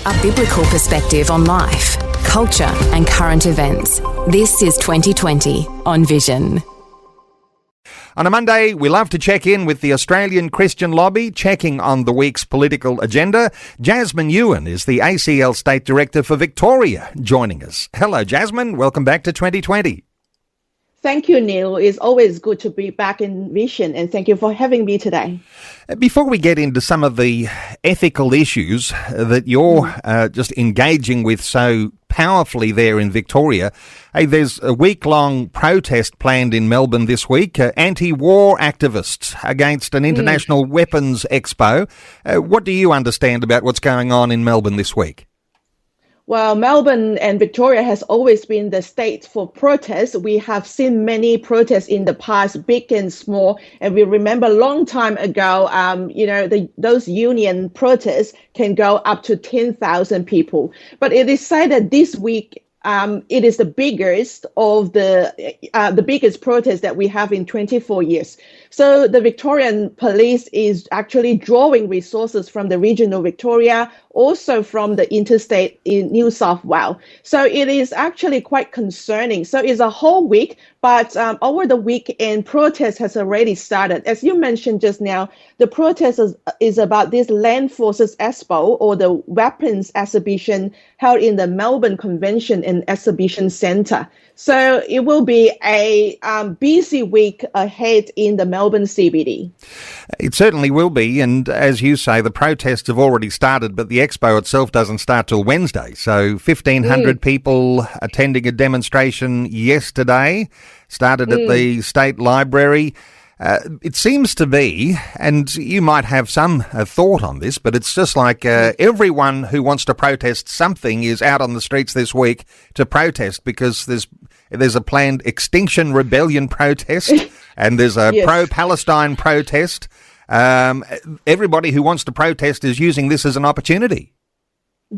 A biblical perspective on life, culture and current events. This is 2020 on Vision. On a Monday, we love to check in with the Australian Christian Lobby, checking on the week's political agenda. Jasmine Yuen is the ACL State Director for Victoria, joining us. Hello, Jasmine. Welcome back to 2020. Thank you, Neil. It's always good to be back in Vision, and thank you for having me today. Before we get into some of the ethical issues that you're just engaging with so powerfully there in Victoria, hey, there's a week-long protest planned in Melbourne this week, anti-war activists against an international weapons expo. What do you understand about what's going on in Melbourne this week? Well, Melbourne and Victoria has always been the state for protests. We have seen many protests in the past, big and small. And we remember a long time ago, those union protests can go up to 10,000 people. But it is said that this week, it is the biggest of the biggest protest that we have in 24 years. So the Victorian police is actually drawing resources from the regional Victoria, also from the interstate in New South Wales. So it is actually quite concerning. So it's a whole week, but over the weekend, protest has already started. As you mentioned just now, the protest is about this Land Forces Expo, or the weapons exhibition held in the Melbourne Convention and Exhibition Centre. So it will be a busy week ahead in the Melbourne CBD. It certainly will be, and as you say, the protests have already started, but the expo itself doesn't start till Wednesday. So 1,500 people attending a demonstration yesterday, started at the State Library. It seems to be, and you might have some thought on this, but it's just like everyone who wants to protest something is out on the streets this week to protest, because there's a planned Extinction Rebellion protest and there's a pro-Palestine protest. Everybody who wants to protest is using this as an opportunity.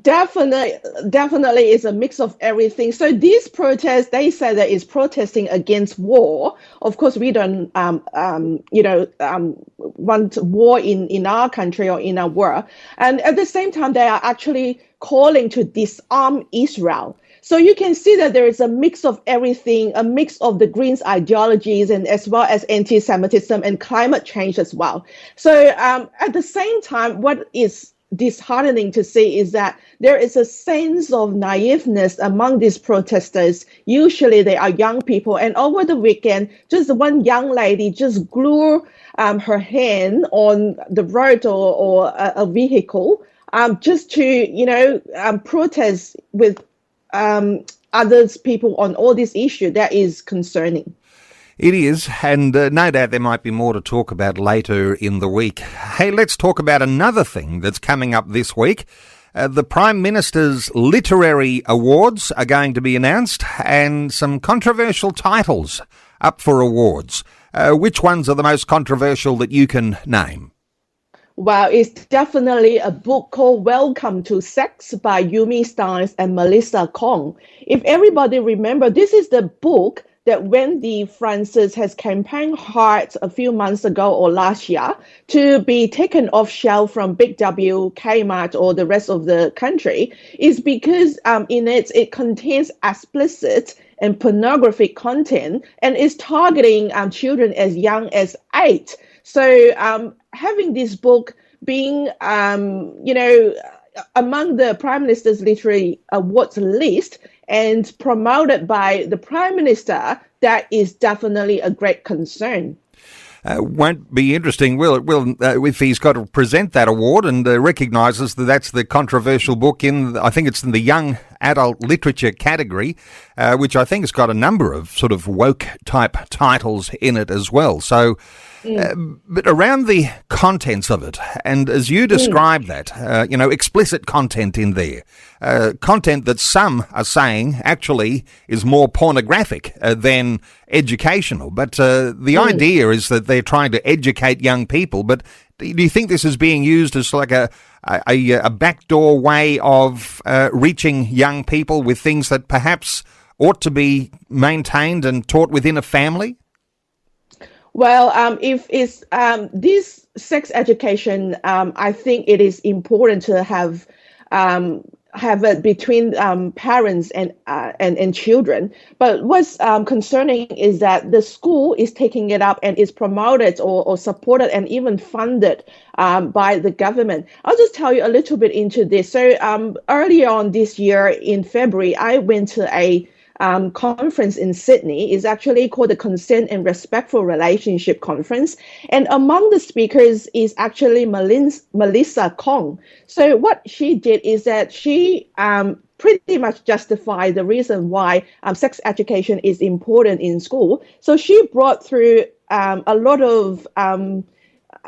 Definitely is a mix of everything. So these protests, they say that is protesting against war. Of course, we don't, want war in our country or in our world. And at the same time, they are actually calling to disarm Israel. So you can see that there is a mix of everything, a mix of the Greens ideologies, and as well as anti-Semitism and climate change as well. So at the same time, what is disheartening to see is that there is a sense of naiveness among these protesters. Usually they are young people, and over the weekend, just one young lady just glued her hand on the road or a vehicle just to, protest with others people on all this issue. That is concerning. It is, and no doubt there might be more to talk about later in the week. Hey, let's talk about another thing that's coming up this week. The Prime Minister's Literary Awards are going to be announced, and some controversial titles up for awards. Which ones are the most controversial that you can name? Well, it's definitely a book called Welcome to Sex by Yumi Steins and Melissa Kong. If everybody remember, this is the book that Wendy Francis has campaigned hard a few months ago or last year to be taken off shelf from Big W, Kmart, or the rest of the country, is because in it contains explicit and pornographic content and is targeting children as young as 8. So having this book being, among the Prime Minister's Literary Awards list and promoted by the Prime Minister, that is definitely a great concern. Won't be interesting, will it? If he's got to present that award and recognises that that's the controversial book I think it's in the young adult literature category, which I think has got a number of sort of woke type titles in it as well. So, but around the contents of it, and as you describe that, explicit content in there, content that some are saying actually is more pornographic than educational. But the idea is that they're trying to educate young people. But do you think this is being used as like a backdoor way of reaching young people with things that perhaps ought to be maintained and taught within a family? Well, if it's this sex education, I think it is important to have have it between parents and children. But what's concerning is that the school is taking it up and is promoted or supported and even funded by the government. I'll just tell you a little bit into this. So earlier on this year in February, I went to a conference in Sydney. Is actually called the Consent and Respectful Relationship Conference. And among the speakers is actually Melissa Kong. So what she did is that she pretty much justified the reason why sex education is important in school. So she brought through a lot of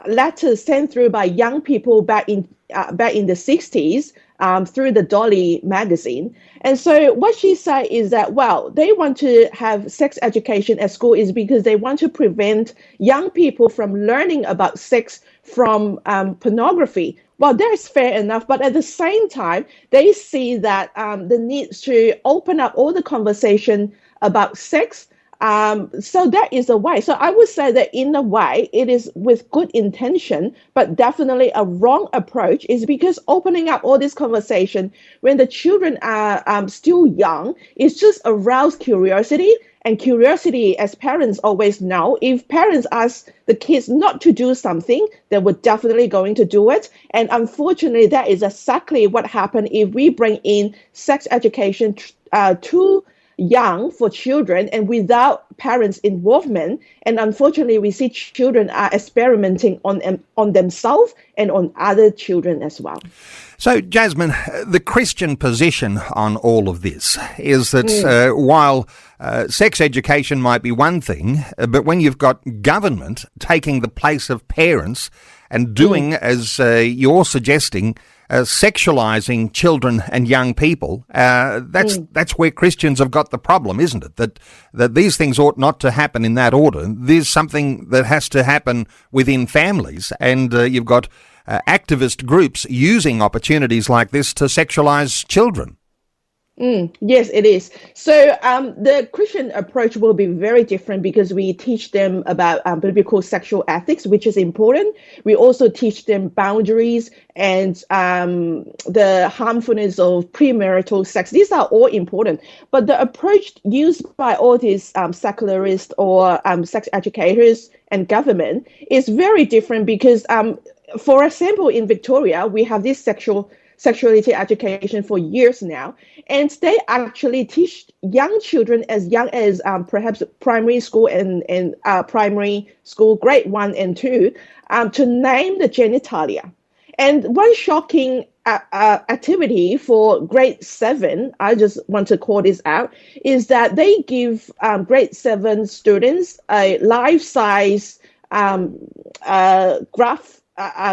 letters sent through by young people back in the 60s through the Dolly magazine. And so what she said is that, well, they want to have sex education at school is because they want to prevent young people from learning about sex from pornography. Well, that's fair enough. But at the same time, they see that the need to open up all the conversation about sex. So that is a way. So I would say that in a way, it is with good intention, but definitely a wrong approach is because opening up all this conversation when the children are still young is just arouse curiosity. And curiosity, as parents always know, if parents ask the kids not to do something, they were definitely going to do it. And unfortunately, that is exactly what happened if we bring in sex education too young for children and without parents' involvement. And unfortunately, we see children are experimenting on themselves and on other children as well. So, Jasmine, the Christian position on all of this is that while sex education might be one thing, but when you've got government taking the place of parents and doing, as you're suggesting, sexualizing children and young people, that's where Christians have got the problem, isn't it? That these things ought not to happen in that order. There's something that has to happen within families, and you've got activist groups using opportunities like this to sexualize children. Yes, it is. So the Christian approach will be very different because we teach them about biblical sexual ethics, which is important. We also teach them boundaries and the harmfulness of premarital sex. These are all important. But the approach used by all these secularists or sex educators and government is very different because, for example, in Victoria, we have this sexuality education for years now, and they actually teach young children as young as perhaps primary school and primary school grade 1 and 2 to name the genitalia. And one shocking activity for grade 7, I just want to call this out, is that they give grade 7 students a life-size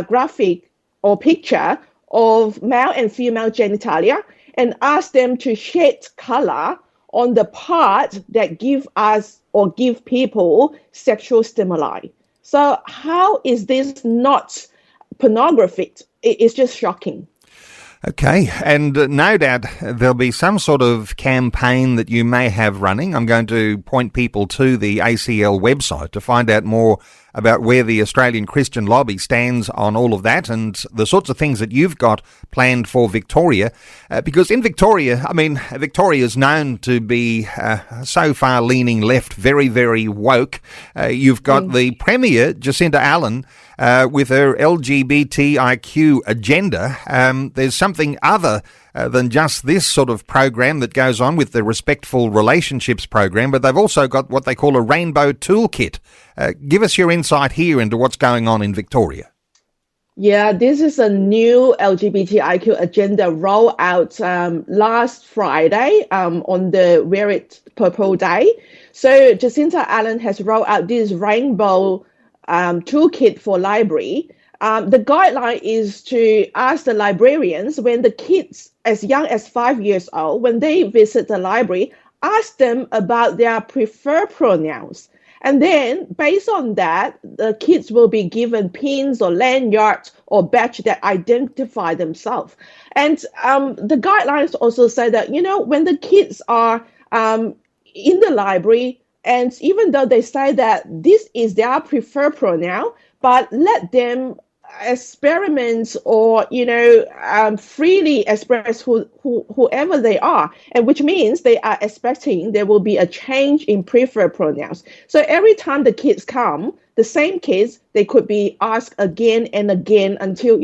graphic or picture of male and female genitalia and ask them to shed color on the part that give us or give people sexual stimuli. So how is this not pornography? It's just shocking. Okay, and no doubt there'll be some sort of campaign that you may have running. I'm going to point people to the ACL website to find out more about where the Australian Christian Lobby stands on all of that and the sorts of things that you've got planned for Victoria. Because in Victoria, Victoria is known to be so far leaning left, very, very woke. You've got the Premier, Jacinta Allen, with her LGBTIQ agenda. There's something other than just this sort of program that goes on with the Respectful Relationships program, but they've also got what they call a rainbow toolkit. Give us your insight here into what's going on in Victoria. Yeah, this is a new LGBTIQ agenda rolled out last Friday on the Wear It Purple Day. So Jacinta Allen has rolled out this rainbow toolkit for library. The guideline is to ask the librarians when the kids as young as 5 years old, when they visit the library, ask them about their preferred pronouns. And then based on that, the kids will be given pins or lanyards or badge that identify themselves. And the guidelines also say that, when the kids are in the library, and even though they say that this is their preferred pronoun, but let them experiments or freely express whoever they are, and which means they are expecting there will be a change in preferred pronouns. So every time the kids come, the same kids, they could be asked again and again until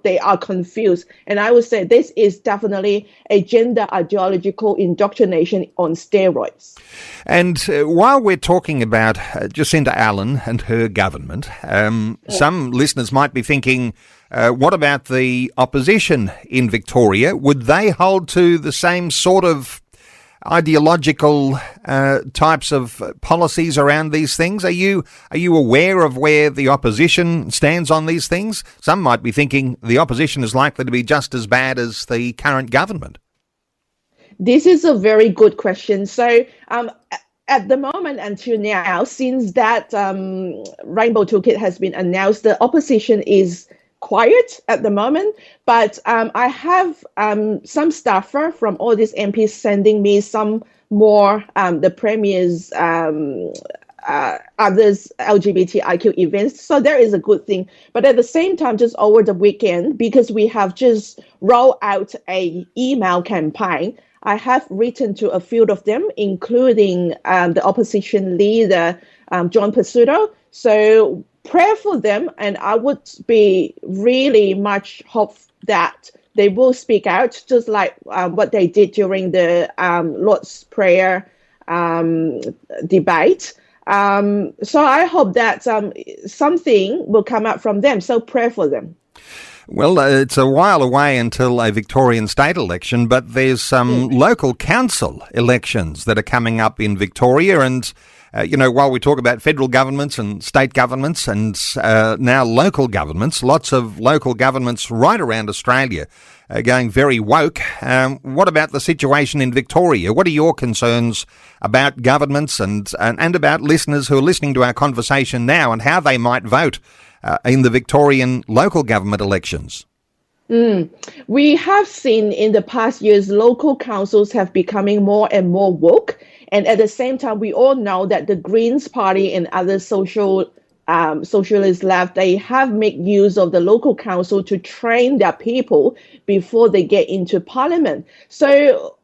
they are confused. And I would say this is definitely a gender ideological indoctrination on steroids. And while we're talking about Jacinda Allen and her government, some listeners might be thinking, what about the opposition in Victoria? Would they hold to the same sort of ideological types of policies around these things? Are you aware of where the opposition stands on these things? Some might be thinking the opposition is likely to be just as bad as the current government. This is a very good question. So at the moment until now, since that Rainbow Toolkit has been announced, the opposition is quiet at the moment, but I have some staffer from all these MPs sending me some more the Premier's others LGBTIQ events. So there is a good thing. But at the same time, just over the weekend, because we have just rolled out a email campaign, I have written to a few of them, including the opposition leader, John Pizzuto. So pray for them, and I would be really much hope that they will speak out, just like what they did during the Lord's Prayer debate. So I hope that something will come out from them. So pray for them. Well, it's a while away until a Victorian state election, but there's some local council elections that are coming up in Victoria. And, while we talk about federal governments and state governments and now local governments, lots of local governments right around Australia are going very woke. What about the situation in Victoria? What are your concerns about governments and about listeners who are listening to our conversation now and how they might vote in the Victorian local government elections? We have seen in the past years, local councils have becoming more and more woke. And at the same time, we all know that the Greens Party and other socialist left, they have made use of the local council to train their people before they get into parliament. So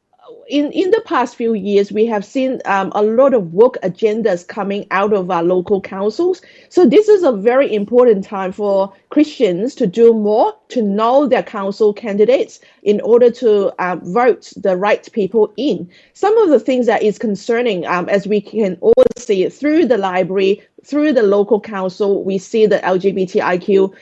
in the past few years, we have seen a lot of woke agendas coming out of our local councils. So this is a very important time for Christians to do more, to know their council candidates in order to vote the right people in. Some of the things that is concerning, as we can all see it through the library, through the local council, we see the LGBTIQ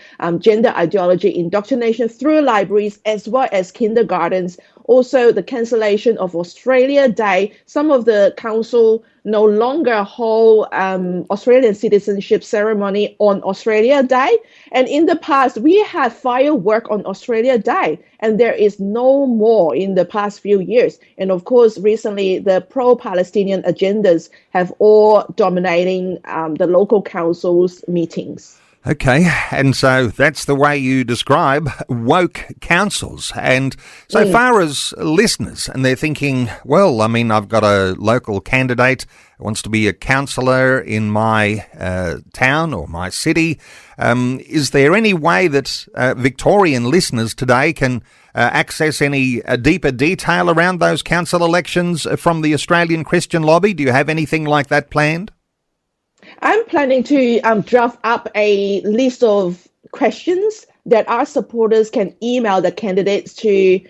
gender ideology indoctrination through libraries as well as kindergartens. Also, the cancellation of Australia Day. Some of the council no longer hold Australian citizenship ceremony on Australia Day. And in the past, we had firework on Australia Day, and there is no more in the past few years. And of course, recently, the pro-Palestinian agendas have all dominating the local council's meetings. Okay, and so that's the way you describe woke councils. And so far as listeners, and they're thinking, well, I mean, I've got a local candidate who wants to be a councillor in my town or my city. Is there any way that Victorian listeners today can access any deeper detail around those council elections from the Australian Christian Lobby? Do you have anything like that planned? I'm planning to draft up a list of questions that our supporters can email the candidates to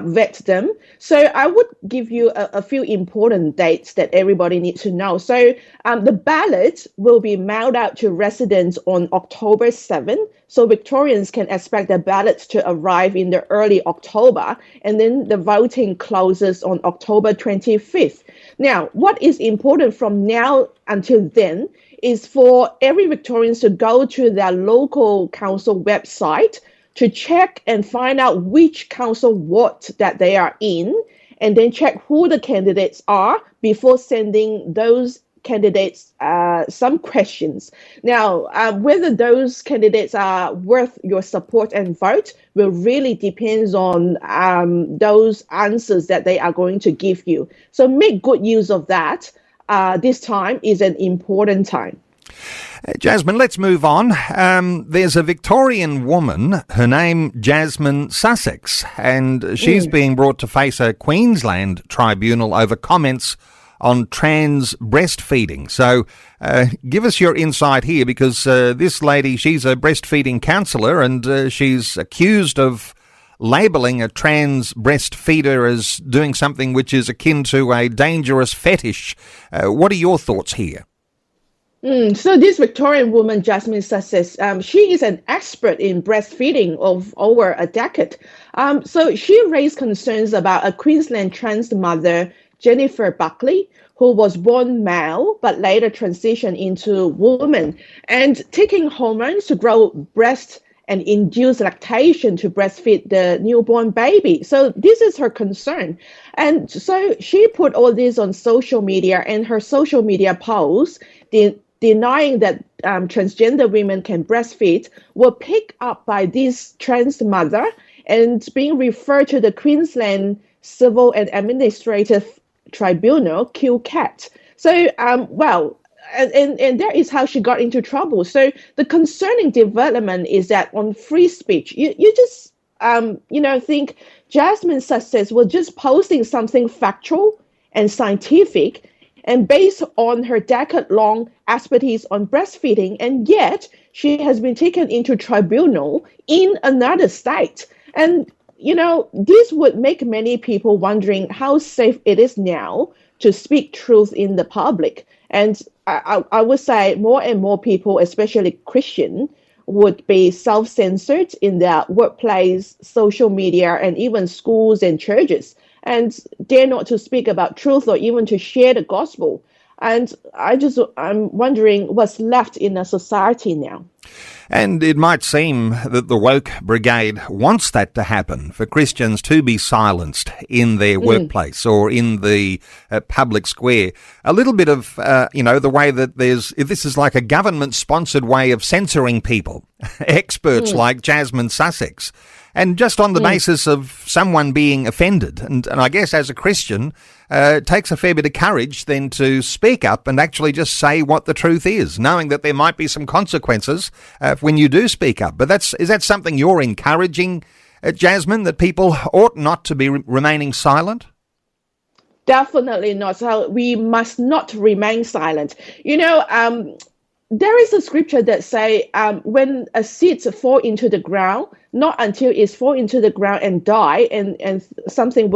vet them. So I would give you a few important dates that everybody needs to know. So the ballot will be mailed out to residents on October 7th. So Victorians can expect the ballots to arrive in the early October, and then the voting closes on October 25th. Now, what is important from now until then is for every Victorian to go to their local council website to check and find out which council ward that they are in, and then check who the candidates are before sending those candidates some questions. Now, whether those candidates are worth your support and vote will really depends on those answers that they are going to give you. So make good use of that. This time is an important time. Jasmine, let's move on. There's a Victorian woman, her name Jasmine Sussex, and she's being brought to face a Queensland tribunal over comments on trans breastfeeding. So give us your insight here, because this lady, she's a breastfeeding counsellor, and she's accused of labelling a trans breastfeeder as doing something which is akin to a dangerous fetish. What are your thoughts here? So this Victorian woman, Jasmine Sussex, she is an expert in breastfeeding of over a decade. So she raised concerns about a Queensland trans mother, Jennifer Buckley, who was born male but later transitioned into woman, and taking hormones to grow breast and induce lactation to breastfeed the newborn baby. So this is her concern. And so she put all this on social media, and her social media posts denying that transgender women can breastfeed were picked up by this trans mother and being referred to the Queensland Civil and Administrative Tribunal, QCAT. So, and that is how she got into trouble. So the concerning development is that on free speech, you just, think Jasmine Sussex was just posting something factual and scientific and based on her decade-long expertise on breastfeeding, and yet she has been taken into tribunal in another state. And, this would make many people wondering how safe it is now to speak truth in the public. And I would say more and more people, especially Christian, would be self-censored in their workplace, social media, and even schools and churches, and dare not to speak about truth or even to share the gospel. And I'm wondering what's left in a society now. And it might seem that the woke brigade wants that to happen, for Christians to be silenced in their workplace or in the public square. A little bit of, the way that this is like a government-sponsored way of censoring people, experts like Jasmine Sussex, and just on the basis of someone being offended. And I guess as a Christian, it takes a fair bit of courage then to speak up and actually just say what the truth is, knowing that there might be some consequences when you do speak up. But is that something you're encouraging, Jasmine, that people ought not to be remaining silent? Definitely not. So we must not remain silent. There is a scripture that say when a seed fall into the ground, not until it fall into the ground and die, and something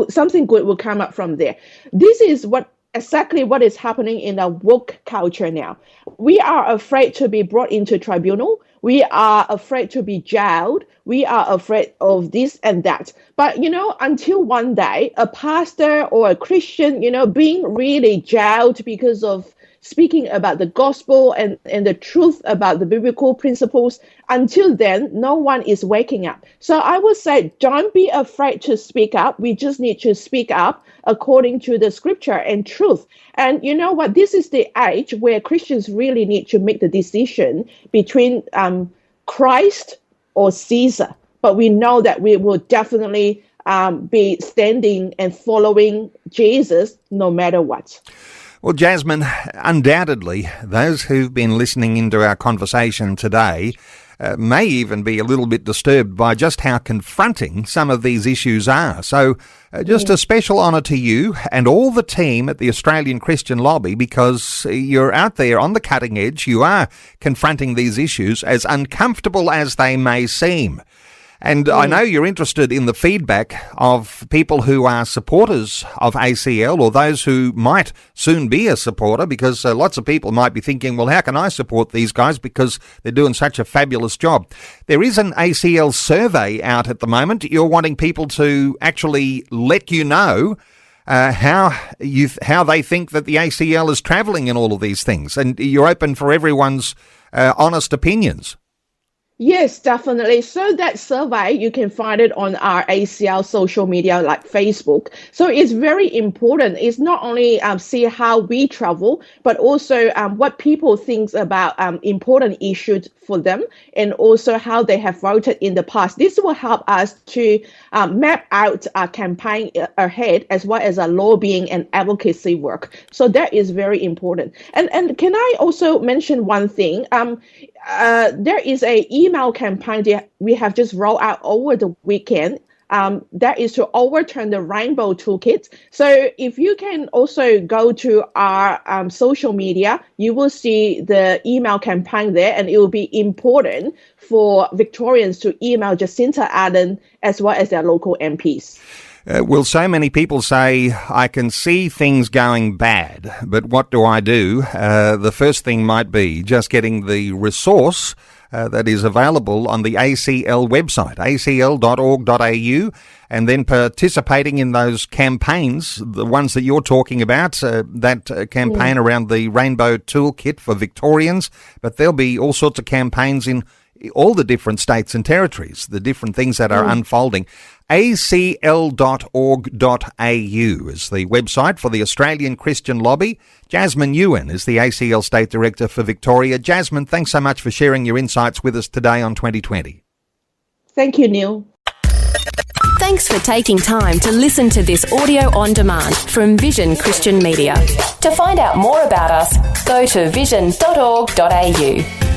something good will come up from there. This is exactly what is happening in the woke culture now. We are afraid to be brought into tribunal. We are afraid to be jailed. We are afraid of this and that. But, until one day, a pastor or a Christian, being really jailed because of speaking about the gospel and the truth about the biblical principles, until then, no one is waking up. So I would say, don't be afraid to speak up. We just need to speak up according to the scripture and truth. And you know what? This is the age where Christians really need to make the decision between Christ or Caesar. But we know that we will definitely be standing and following Jesus no matter what. Well, Jasmine, undoubtedly, those who've been listening into our conversation today may even be a little bit disturbed by just how confronting some of these issues are. So just a special honour to you and all the team at the Australian Christian Lobby, because you're out there on the cutting edge. You are confronting these issues, as uncomfortable as they may seem. And I know you're interested in the feedback of people who are supporters of ACL, or those who might soon be a supporter, because lots of people might be thinking, well, how can I support these guys because they're doing such a fabulous job? There is an ACL survey out at the moment. You're wanting people to actually let you know how they think that the ACL is travelling in all of these things, and you're open for everyone's honest opinions. Yes, definitely. So that survey, you can find it on our ACL social media like Facebook. So it's very important. It's not only see how we travel, but also what people think about important issues for them, and also how they have voted in the past. This will help us to map out a campaign ahead, as well as a lobbying and advocacy work. So that is very important. And can I also mention one thing? There is a email campaign that we have just rolled out over the weekend. That is to overturn the Rainbow Toolkit. So if you can also go to our social media, you will see the email campaign there, and it will be important for Victorians to email Jacinta Ardern as well as their local MPs. Will so many people say, I can see things going bad, but what do I do? The first thing might be just getting the resource that is available on the ACL website, acl.org.au, and then participating in those campaigns, the ones that you're talking about, that campaign around the Rainbow Toolkit for Victorians, but there'll be all sorts of campaigns in all the different states and territories, the different things that are unfolding. acl.org.au is the website for the Australian Christian Lobby. Jasmine Yuen is the ACL State Director for Victoria. Jasmine, thanks so much for sharing your insights with us today on 2020. Thank you, Neil. Thanks for taking time to listen to this audio on demand from Vision Christian Media. To find out more about us, go to vision.org.au.